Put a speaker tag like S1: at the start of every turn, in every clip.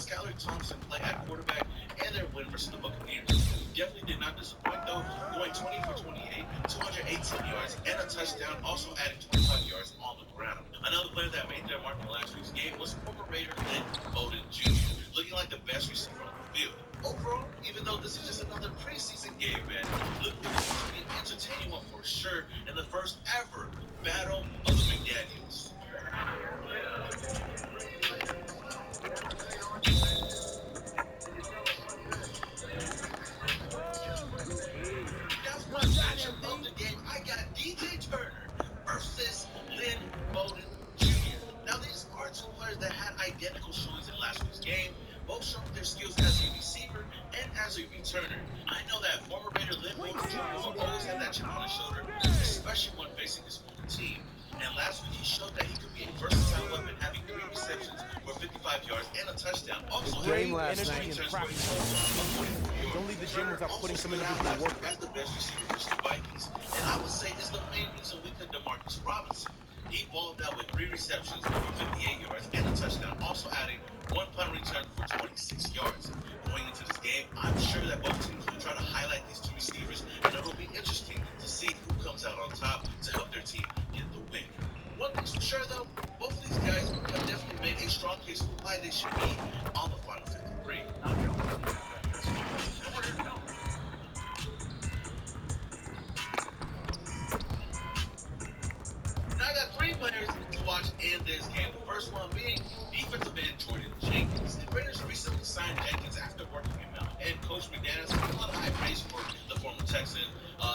S1: Skylar Thompson play at quarterback and their win versus the Buccaneers. Definitely did not disappoint though, going 20 for 28, 218 yards and a touchdown, also adding 25 yards on the ground. Another player that made their mark in last week's game was former Raider Lynn Bowden Jr., looking like the best receiver on the field. Overall, even though this is just another preseason game, man, look for this to be an entertaining one for sure, and the first ever Battle of the McDaniels. That's my matchup of the game. I got DJ Turner versus Lynn Bowden Jr. Now, these are two players that had identical showings in last week's game, both showing their skills as a receiver and as a returner. I know that former Raider Lynn Bowden Jr. will always have that chip on his shoulder, especially when facing his former team. And last week, he showed that he could be a versatile weapon, having 3 receptions for 55 yards and a touchdown. Also,
S2: Game last night in practice. Don't leave the gym without putting some individual work.
S1: As the best receiver versus the Vikings, and I would say is the main reason we could DeMarcus Robinson. He balled out with 3 receptions for 58 yards and a touchdown, also adding 1 punt return for 26 yards. Going into this game, I'm sure that both teams will try to highlight these 2 receivers, and it will be interesting to see who comes out on top to help their team get the win. One thing's for sure, though, both of these guys have definitely made a strong case for why they should be on the final 53. Now I got 3 players to watch in this game. The first one being defensive end Jordan Jenkins. The Raiders recently signed Jenkins after working him out. And Coach McDaniels had a lot of high praise for the former Texan,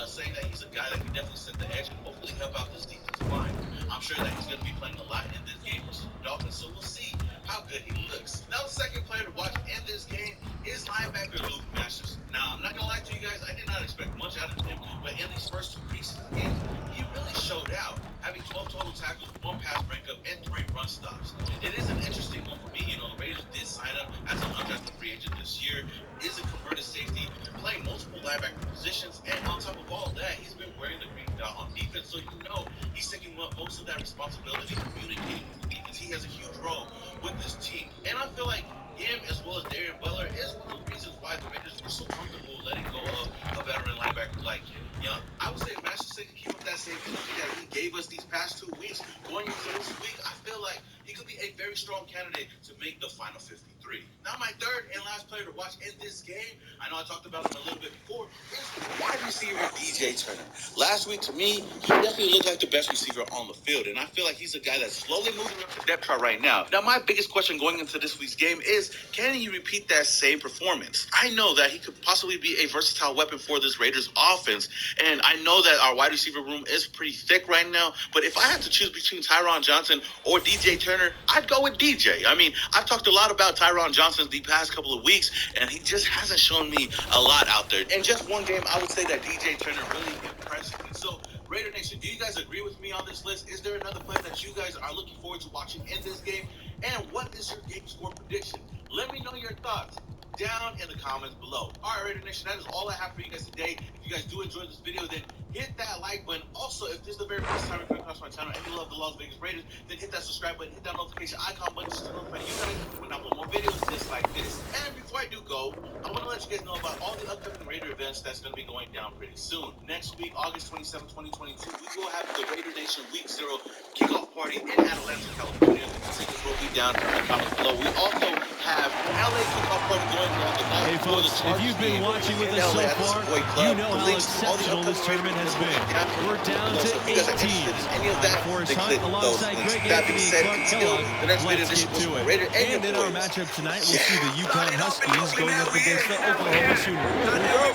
S1: saying that he's a guy that can definitely set the edge and hopefully help out this defensive line. I'm sure that he's going to be playing a lot in this game versus the Dolphins, so we'll see how good he looks. Now, the second player to watch in this game is linebacker Luke Masters. Now, I'm not going to lie to you guys, I did not expect much out of him, but in these first 2 preseason games, he really showed out, having 12 total tackles, 1 pass breakup, and 3 run stops. It is an interesting one for me. You know, the Raiders did sign up as an undrafted free agent this year, is a converted safety, playing multiple linebacker positions, and on top of all that, he's been wearing the green dot on defense, so you know he's taking up most of that responsibility, communicating with the defense. He has a huge role with this team, and I feel like him as well as Darren Butler is one of the reasons why the Raiders were so comfortable letting go of a veteran linebacker like him. Yeah, I would say Masters can keep up that same energy that he gave us these past 2 weeks. Going into this week, I feel like he could be a very strong candidate to make the final 53. Now, my third and last player to watch in this game, I know I talked about him a little bit before, is wide receiver DJ Turner. Last week, to me, he definitely looked like the best receiver on the field, and I feel like he's a guy that's slowly moving up the depth chart right now. Now, my biggest question going into this week's game is, can he repeat that same performance? I know that he could possibly be a versatile weapon for this Raiders offense, and I know that our wide receiver room is pretty thick right now, but if I had to choose between Tyron Johnson or DJ Turner, I'd go with DJ. I mean, I've talked a lot about Tyron Johnson the past couple of weeks, and he just hasn't shown me a lot out there. In just one game, I would say that DJ Turner really impressed me. So, Raider Nation, do you guys agree with me on this list? Is there another player that you guys are looking forward to watching in this game? And what is your game score prediction? Let me know your thoughts down in the comments below. All right, Raider Nation, that is all I have for you guys today. If you guys do enjoy this video, then hit that like button. Also, if this is the very first time you're coming across my channel and you love the Las Vegas Raiders, then hit that subscribe button, hit that notification icon button just to notify you guys when I upload more videos just like this. And before I do go, I want to let you guys know about all the upcoming Raider events that's going to be going down pretty soon. Next week, August 27, 2022, we will have the Raider Nation Week 0 kickoff party in Atlanta, California. The tickets will be down in the comments below. We also have LA kickoff party going on the night.
S3: Hey folks, if you've been watching with us so far, you know how exceptional this tournament has been. We're down to 8 teams. Forrest Hunt alongside Greg Anthony and Clark Kellogg. Let's get to it. And in our matchup tonight, we'll see the UConn Huskies going up against the Oklahoma Sooners.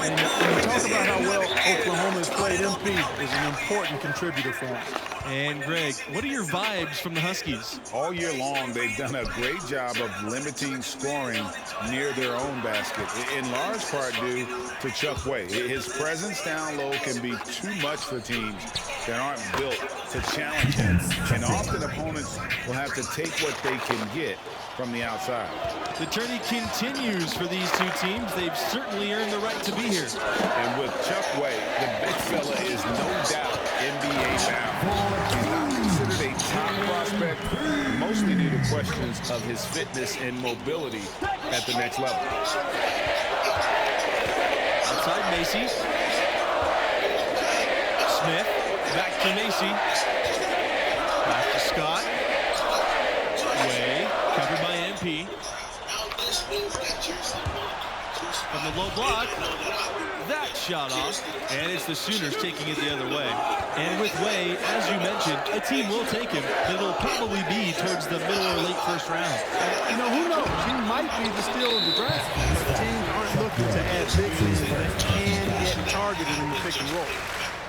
S2: And you talk about how well Oklahoma's played. MP is an important contributor for them.
S3: And Greg, what are your vibes from the Huskies?
S4: All year long, they've done a great job of limiting scoring near their own basket, in large part due to Chuck Way. His presence down low can be too much for teams that aren't built to challenge him. And often opponents will have to take what they can get from the outside.
S3: The journey continues for these 2 teams. They've certainly earned the right to be here.
S4: And with Chuck Way, the big fella is no doubt NBA bound. He's not considered a top prospect, mostly due to questions of his fitness and mobility at the next level.
S3: Outside Macy. Smith, back to Macy. Back to Scott. Way, covered by MP. From the low block, that shot off, and it's the Sooners taking it the other way. And with Way, as you mentioned, a team will take him, but it'll probably be towards the middle or late first round.
S2: You know, who knows? He might be the steal of the draft. Teams aren't looking to add big men that can get targeted in the pick and roll.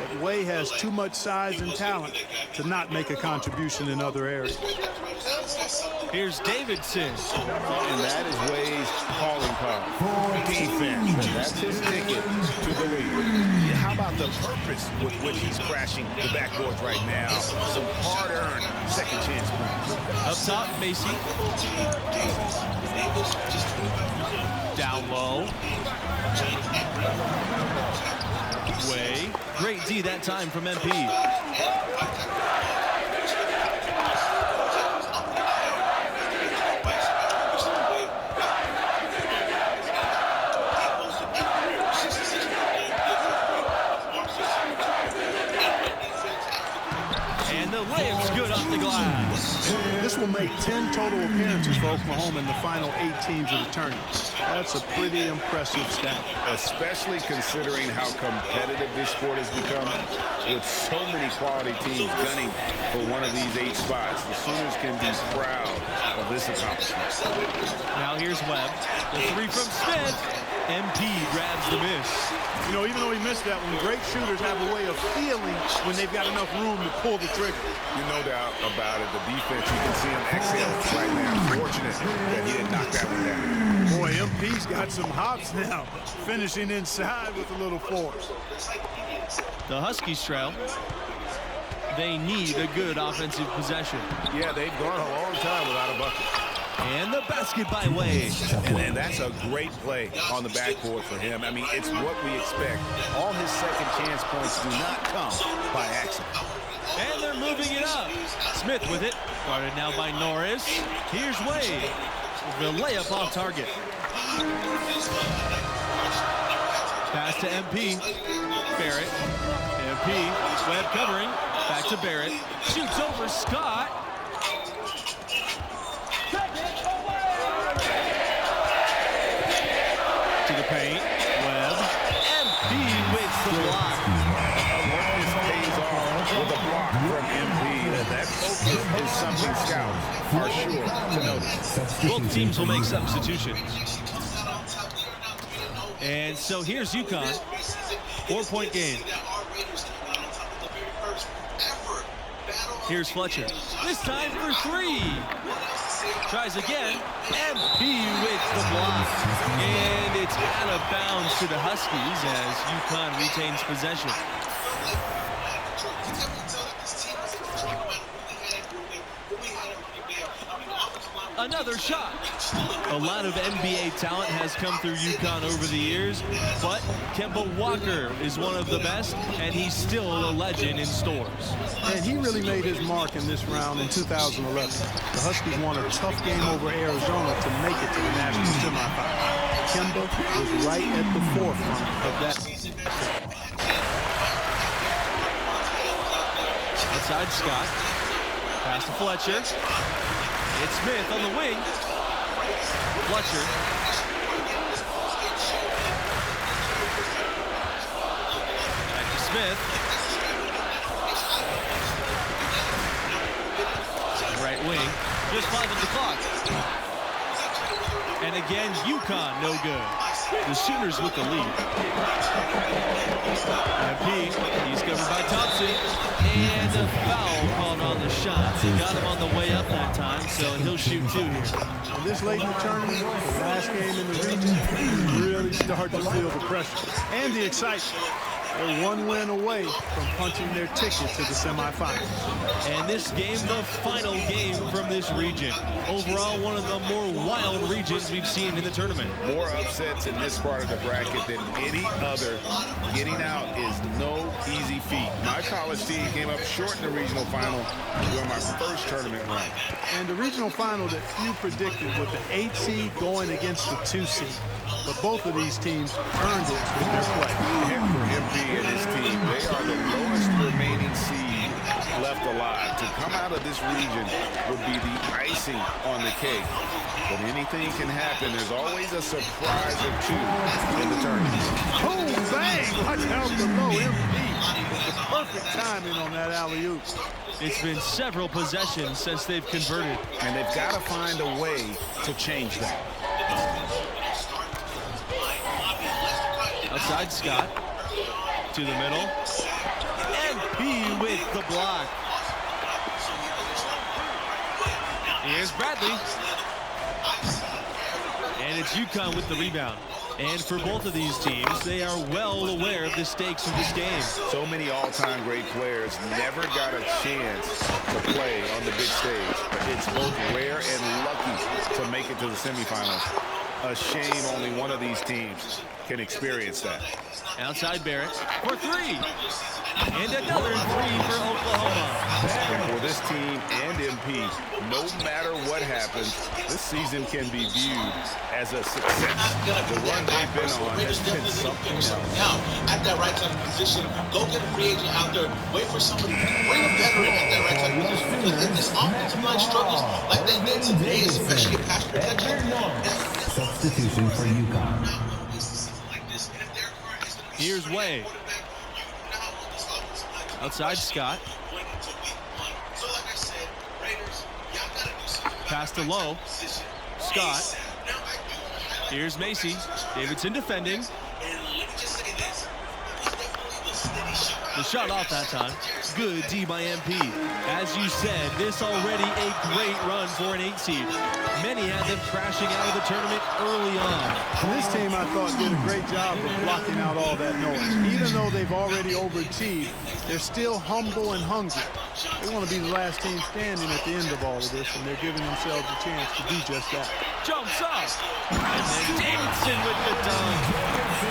S2: But Way has too much size and talent to not make a contribution in other areas.
S3: Here's Davidson.
S4: And that is Way's calling card. Defense. That's his ticket to the league. How about the purpose with which he's crashing the backboards right now? Some hard-earned second chance points.
S3: Up top, Macy. Down low. Way. Great D that time from MP. And the layup's good off the glass.
S2: This will make 10 total appearances for Oklahoma in the final 8 teams of the tournament. That's a pretty impressive stat.
S4: Especially considering how competitive this sport has become, with so many quality teams gunning for one of these 8 spots. The Sooners can be proud of this accomplishment.
S3: Now here's Webb. The 3 from Smith. MP grabs the miss.
S2: You know, even though he missed that one, great shooters have a way of feeling when they've got enough room to pull the trigger.
S4: No doubt about it. The defense, you can see him exhale right now. Fortunate that he didn't knock that one down.
S2: Boy, MP's got some hops now, finishing inside with a little force.
S3: The Huskies trail. They need a good offensive possession.
S4: Yeah, they've gone a long time without a bucket.
S3: And the basket by Way.
S4: And that's a great play on the backboard for him. I mean, it's what we expect. All his second chance points do not come by accident.
S3: And they're moving it up. Smith with it. Guarded now by Norris. Here's Way. The layup off target. Pass to MP. Barrett. MP. Webb covering. Back to Barrett. Shoots over Scott. To the paint. Webb. MP with the block.
S4: This pays off with a block from MP. That focus is something scouts are sure to notice.
S3: Both teams will make substitutions. And so here's UConn. 4-point game. Here's Fletcher. This time for 3. Tries again. MP with the block. And it's out of bounds to the Huskies as UConn retains possession. Another shot. A lot of NBA talent has come through UConn over the years, but Kemba Walker is one of the best, and he's still a legend in Stores.
S2: And he really made his mark in this round in 2011. The Huskies won a tough game over Arizona to make it to the national semifinal. Kemba was right at the forefront of that.
S3: Outside Scott. Pass to Fletcher. It's Smith on the wing. Fletcher. Back to Smith. Right wing. Just 5 on the clock. And again, UConn no good. The Sooners with the lead. MP, he's covered by Thompson. And a foul called on the shot. He got him on the way up that time, so he'll shoot 2 here.
S2: And this late in the tournament, the last game in the region, you really start to feel the pressure and the excitement. They're one win away from punching their ticket to the semifinals.
S3: And this game, the final game from this region. Overall, one of the more wild regions we've seen in the tournament.
S4: More upsets in this part of the bracket than any other. Getting out is no easy feat. My college team came up short in the regional final during my first tournament run.
S2: And the regional final that few predicted with the 8 seed going against the 2 seed. But both of these teams earned it with their play.
S4: And for MP and his team, they are the lowest remaining seed left alive. To come out of this region would be the icing on the cake. But anything can happen. There's always a surprise or two in the tournament.
S2: Oh, bang! Right down below MP. The perfect timing on that alley-oop.
S3: It's been several possessions since they've converted.
S4: And they've got to find a way to change that.
S3: Outside Scott. To the middle. MP with the block. Here's Bradley. And it's UConn with the rebound. And for both of these teams, they are well aware of the stakes of this game.
S4: So many all-time great players never got a chance to play on the big stage. It's both rare and lucky to make it to the semifinals. A shame only one of these teams can experience that.
S3: Outside Barrett for 3. And another 3 for Oklahoma.
S4: And for this team and MP, no matter what happens, this season can be viewed as a success. The run they've been on has been something else.
S1: Now, at that right type of position, go get a free agent out there. Wait for somebody, bring a veteran at that right type of position. Because if this offensive line struggles like they did today, especially in pass protection.
S5: Substitution for UConn.
S3: Here's Way. Outside Scott. Pass to Lowe. Scott. Here's Macy. Davidson defending. The shot off that time. Good D by MP. As you said, this already a great run for an 8 seed. Many had them crashing out of the tournament early on.
S2: And this team, I thought, did a great job of blocking out all that noise. Even though they've already overachieved, they're still humble and hungry. They want to be the last team standing at the end of all of this, and they're giving themselves a chance to do just that.
S3: Jumps up. And then Davidson with the dunk.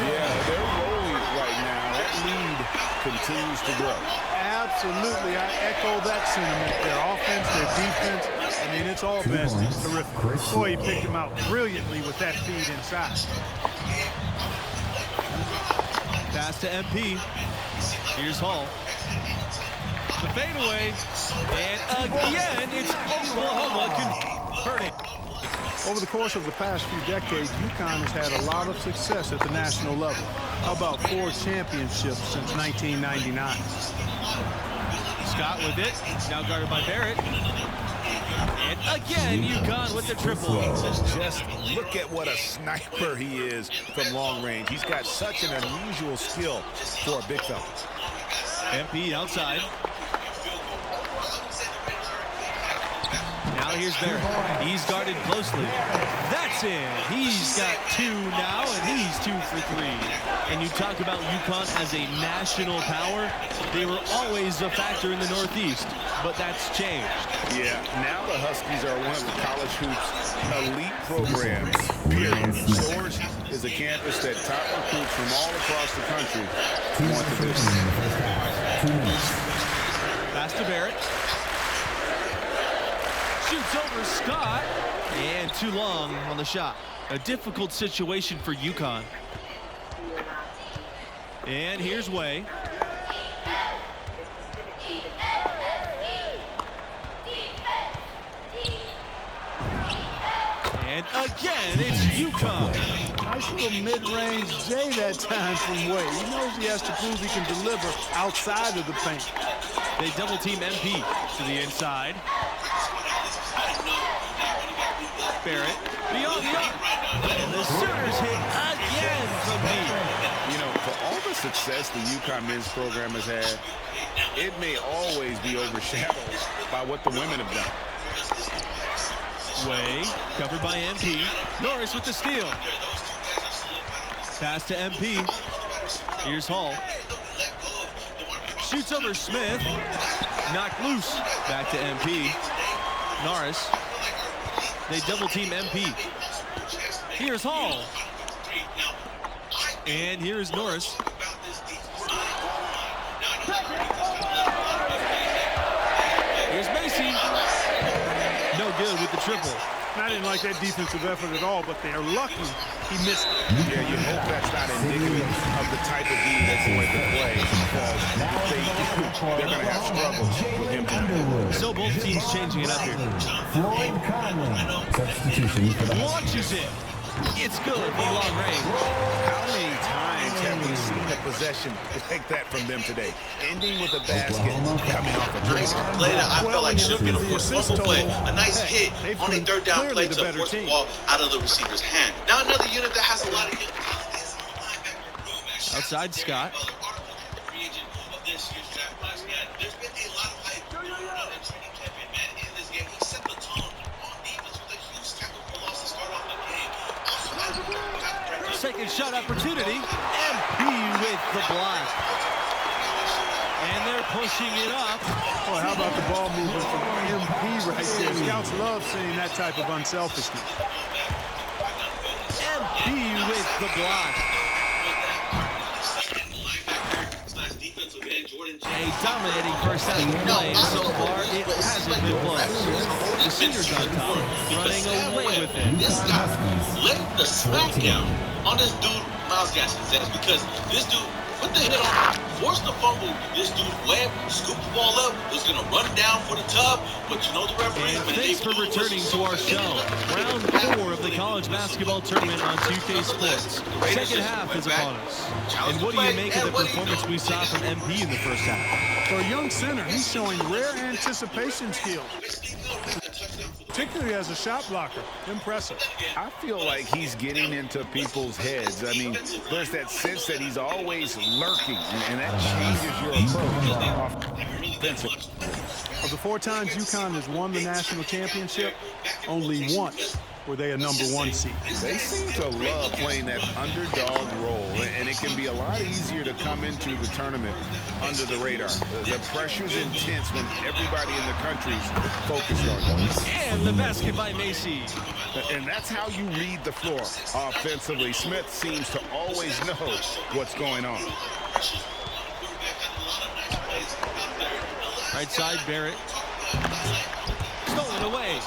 S4: Yeah, they're rolling right now. That lead continues to grow.
S2: Absolutely, I echo that sentiment. Their offense, their defense, I mean, it's all been terrific. Boy, he picked him out brilliantly with that feed inside.
S3: Pass to MP. Here's Hall. The fadeaway. And again, it's Oklahoma converting.
S2: Over the course of the past few decades, UConn has had a lot of success at the national level. How about 4 championships since 1999?
S3: Scott with it. Now guarded by Barrett. And again, UConn with the triple.
S4: Just look at what a sniper he is from long range. He's got such an unusual skill for a big fella.
S3: MP outside. Now here's Barrett. He's guarded closely. That's in. He's got 2 now, and he's 2 for 3. And you talk about UConn as a national power. They were always a factor in the Northeast, but that's changed.
S4: Yeah, now the Huskies are one of the college hoops elite programs, period. George is a campus that top recruits from all across the country want to visit.
S3: Pass to Barrett. Shoots over Scott, and too long on the shot. A difficult situation for UConn. And here's Way. And again, it's UConn.
S2: Nice little mid-range J that time from Way. He knows he has to prove he can deliver outside of the paint.
S3: They double team MP to the inside. Barrett beyond the arc. And the Sooners hit again from deep.
S4: You know, for all the success the UConn men's program has had, it may always be overshadowed by what the women have done.
S3: Way covered by MP. Norris with the steal. Pass to MP. Here's Hall. shoots over Smith. Knocked loose. Back to MP. Norris. They double team MP. Here's Hall. And here's Norris. Here's Macy. No good with the triple.
S2: I didn't like that defensive effort at all, but they are lucky he missed it.
S4: Yeah, you hope that's not indicative of the type of D that's going to play, because if they do, they're going to have struggles with him tonight.
S3: So both teams changing it up here.
S5: Floyd Conley, substitution for the
S3: Launches it. It's good from long range.
S4: How many times have we seen a possession like that from them today? Ending with a basket, coming off a
S1: Nice
S4: dribble.
S1: play that I felt like should have been a
S2: the
S1: forced
S2: assist
S1: fumble play.
S2: total,
S1: A nice
S2: hey,
S1: hit
S2: they've
S1: on a
S2: been
S1: third down
S2: clearly
S1: play
S2: the
S1: to
S2: better
S1: force the
S2: team.
S1: ball out of the receiver's hand. Now another unit that has a lot of
S3: Outside Scott.
S1: There's been a lot of hype in training camp, and man, in this game, he set the tone on defense with a huge tackle for loss to start off the game.
S3: Second shot opportunity. MP with the block. And they're pushing it up.
S2: Well, how about the ball movement from MP right there? Scouts love seeing that type of unselfishness.
S3: MP with the block. A dominating first half of play, and so far it hasn't been close. The Sooners on top, running away with it.
S1: This guy let the smackdown on this dude, Myles Gaskins, because this dude put the hit on, forced the fumble. This dude Webb scooped the ball up, was going to run down for the tub, but you know the referee.
S3: And thanks for returning to our show. Round 4 of the college basketball tournament on 2K Sports. Second half is upon us. And what do you make of the performance we saw from MP in the first half?
S2: For a young center, he's showing rare anticipation skills, particularly as a shot blocker. Impressive.
S4: I feel like he's getting into people's heads. I mean, there's that sense that he's always lurking, and that changes your approach offensively.
S2: Of the 4 times UConn has won the national championship, only once were they a #1 seed.
S4: They seem to love playing that underdog role, and it can be a lot easier to come into the tournament under the radar. The pressure's intense when everybody in the country's focused on you.
S3: And the basket by Macy.
S4: And that's how you read the floor offensively. Smith seems to always know what's going on.
S3: Right side, Barrett. Stolen away.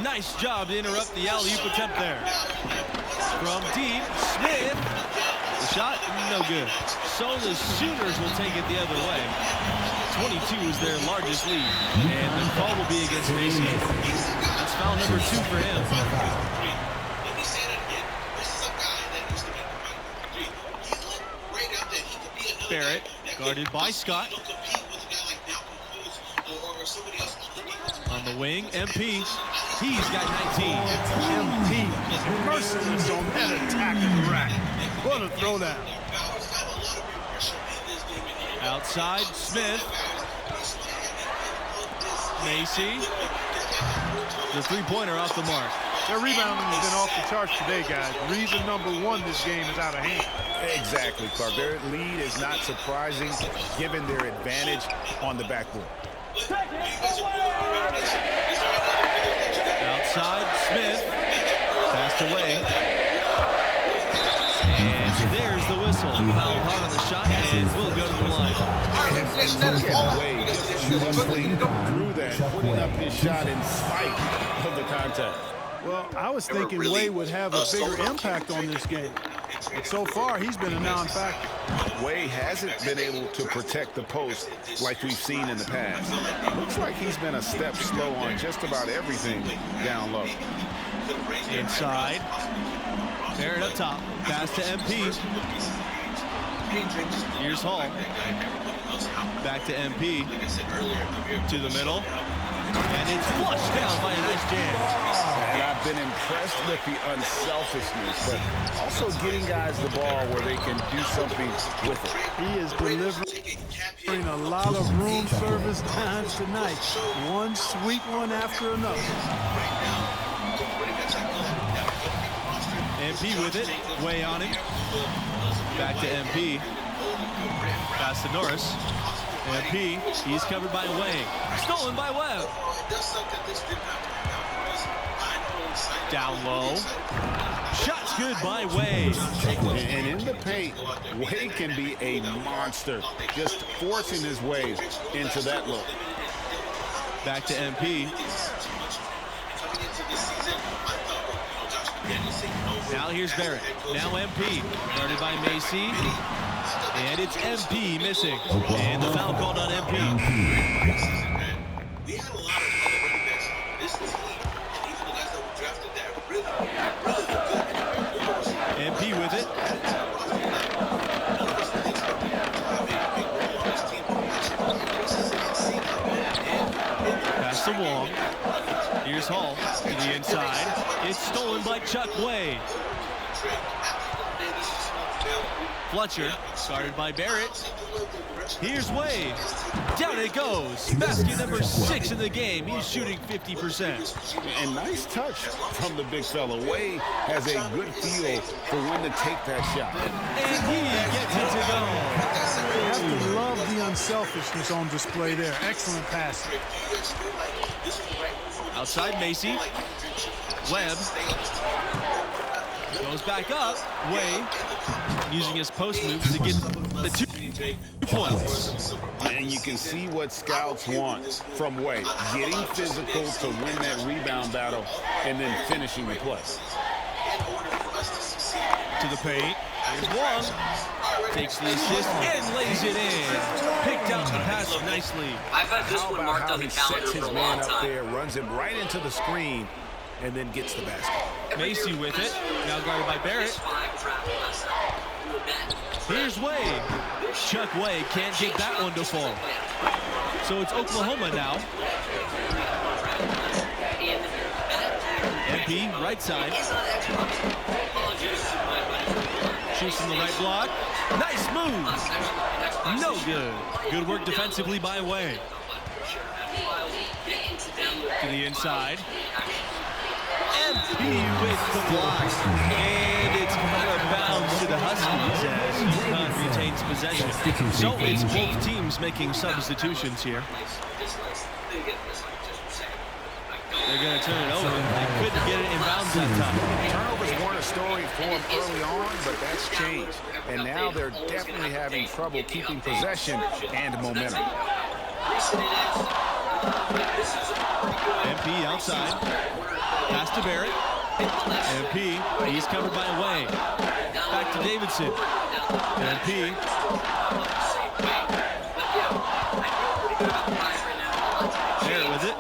S3: Nice job to interrupt the alley-oop attempt there. From deep, Smith. The shot, no good. So the Sooners will take it the other way. 22 is their largest lead. And the call will be against Macy. That's foul number 2 for him. Barrett, guarded by Scott. On the wing, MP. He's got 19.
S2: MP merciless on that attack in the rack. What a throwdown.
S3: Outside, Smith. Macy. The three-pointer off the mark.
S2: Their rebounding has been off the charts today, guys. Reason #1 this game is out of hand.
S4: Exactly, Clark. Their lead is not surprising given their advantage on the backboard.
S3: Outside, Smith. Passed away. And there's the whistle. Foul hard on the shot, and we'll go to the line.
S4: Wade just through that, putting up his shot in spite of the contact.
S2: Well, I was thinking Wade would have a bigger impact on this game. But so far, he's been a non-factor.
S4: Wade hasn't been able to protect the post like we've seen in the past. Looks like he's been a step slow on just about everything down low.
S3: Inside. Barrett up top. Pass to MP. Here's Hall. Back to MP. To the middle. And it's flushed down by a nice jam.
S4: And I've been impressed with the unselfishness, but also getting guys the ball where they can do something with it.
S2: He is delivering a lot of room service times tonight. One sweet one after another.
S3: MP with it. Way on him. Back to MP. Pass to Norris. MP, he's covered by Way. Stolen by Webb. Down low. Shot's good by Way.
S4: And in the paint, Way can be a monster, just forcing his way into that look.
S3: Back to MP. Now here's Barrett. Now MP. Guarded by Macy. And it's MP missing. And the foul called on MP.
S1: We had a lot of other running backs on this team, and even the guys that were drafted that were really good.
S3: MP with it. Pass to Wong. Here's Hall to the inside. It's stolen by Chuck Way. Fletcher, guarded by Barrett. Here's Way. Down it goes. Basket number 6 in the game. He's shooting 50%.
S4: And nice touch from the big fella. Way has a good feel for when to take that shot.
S3: And he gets it to go.
S2: You have to love the unselfishness on display there. Excellent passing.
S3: Outside Macy. Webb. Goes back up. Way using his post moves to get the 2 points.
S4: And you can see what scouts want from Way. Getting physical to win that rebound battle and then finishing the play.
S3: To the paint. Here's Wong. Takes the assist and lays it in. Picked out the pass nicely.
S6: I've had this
S4: How
S6: one
S4: about
S6: marked
S4: how
S6: on the
S4: he
S6: calendar
S4: sets
S6: for
S4: his
S6: a
S4: man
S6: long
S4: up
S6: time.
S4: there, runs him right into the screen, and then gets the basket.
S3: Macy with it. Now guarded by Barrett. Here's Way. Chuck Way can't get that one to fall. So it's Oklahoma now. MP, right side. Shoots from the right block. Nice move. No good. Good work defensively by Way. To the inside. MP with the block. And it's out of bounds to the Huskies as UConn retains possession. So it's both teams making substitutions here. They're going to turn it over. They couldn't get it in bounds that time.
S4: Turnovers weren't a story for them early on, but that's changed. And now they're definitely having trouble keeping possession and momentum.
S3: MP outside. Pass to Barrett. MP, he's covered by Way. Back to Davidson. MP. Barrett with it.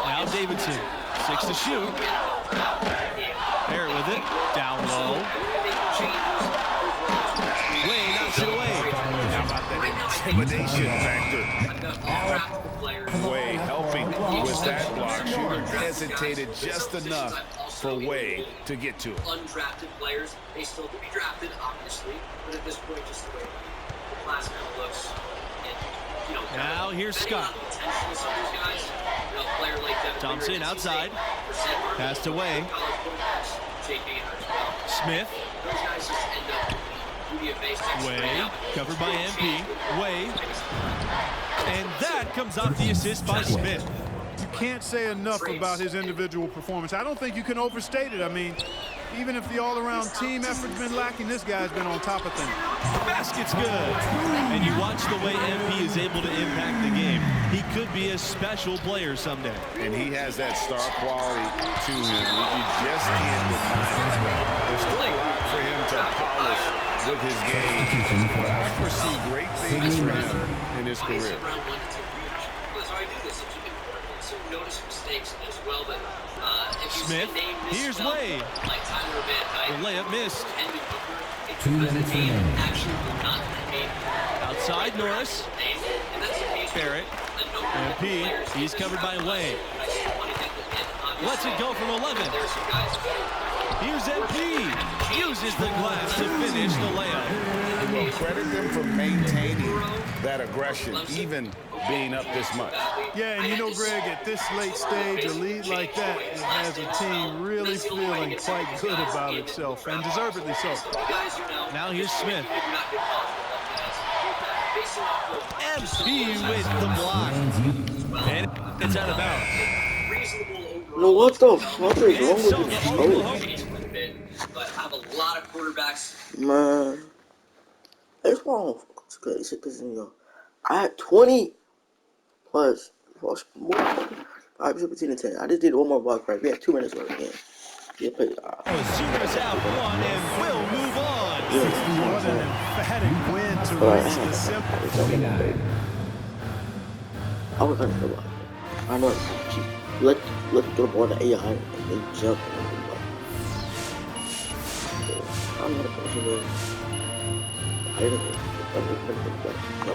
S3: Now Davidson. 6 to shoot. Barrett with it. Down low. Way knocks it away.
S4: How about that intimidation factor? Way helping with that block. Shooter hesitated just enough for Way to get to it.
S6: Undrafted players, they still to be drafted, obviously, but at this point, just the way the class kind of looks. And,
S3: now here's Scott. Thompson outside. Passed away. Smith. Way. Covered by MP. Way. And that comes off the assist by Smith.
S2: You can't say enough about his individual performance. I don't think you can overstate it. I mean, even if the all-around team effort's been lacking, this guy's been on top of things.
S3: Basket's good. And you watch the way MP is able to impact the game. He could be a special player someday.
S4: And he has that star quality to him. You just can't deny it. There's still a lot for him to polish with his game. But I foresee great things for him in his career.
S3: Smith, here's Way. The layup missed.
S5: 2 minutes remaining.
S3: Outside Norris. Barrett. MP, he's covered by Way. Lets it go from 11. Here's MP. Uses the glass to finish the layup.
S4: Well, credit them for maintaining that aggression, even being up this much.
S2: Yeah, and you know, Greg, at this late stage, a lead like that, it has a team really feeling quite good about itself, and deservedly so.
S3: Now here's Smith. MP with the block. And it's out of bounds.
S7: No, what the fuck is wrong with this coach?
S6: But I have a lot of quarterbacks.
S7: Man, it's wrong. Because you know, I had 20 plus more 5, 17, and 10. I just did one more block right. We had 2 minutes left again. Yeah, play.
S3: Sooners have won and will move on.
S2: What an emphatic win to reach the simple.
S7: I was kind of block. I know. Let them throw the ball to AI and they jump. I'm not a person. I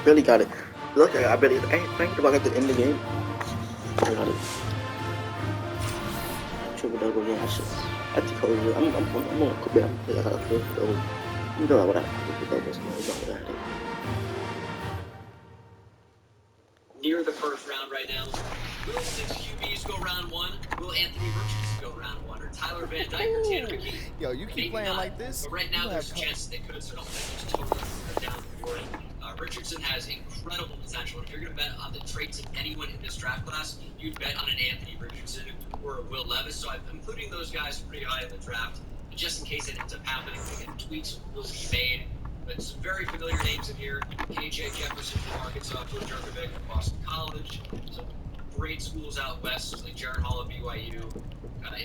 S7: barely got it. Look, I barely. I think about at the end of the game. I got it. Triple double, yeah. I should. I think I'm gonna come back. I got a triple double. You know what I did.
S6: Near the first round right now. Will 6 QBs go round 1? Will Anthony Richardson go round 1? Or Tyler Van Dyke or Tanner McKee?
S8: Yo, you keep playing
S6: not.
S8: like this.
S6: But right now, there's a chance they could have sort of just totally down the board. Richardson has incredible potential. If you're going to bet on the traits of anyone in this draft class, you'd bet on an Anthony Richardson or a Will Levis. So I'm including those guys pretty high in the draft. But just in case it ends up happening, again, tweaks will be made. But some very familiar names in here. KJ Jefferson from Arkansas, Bill Jerkovic from Boston College. Some great schools out west, like Jaron Hall at BYU.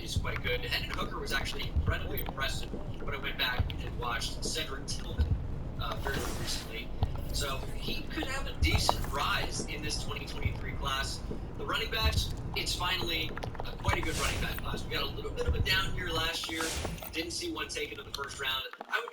S6: Is quite good. Hendon Hooker was actually incredibly impressive when I went back and watched Cedric Tillman very recently. So he could have a decent rise in this 2023 class. The running backs, it's finally quite a good running back class. We got a little bit of a down year last year. Didn't see one taken in the first round. I would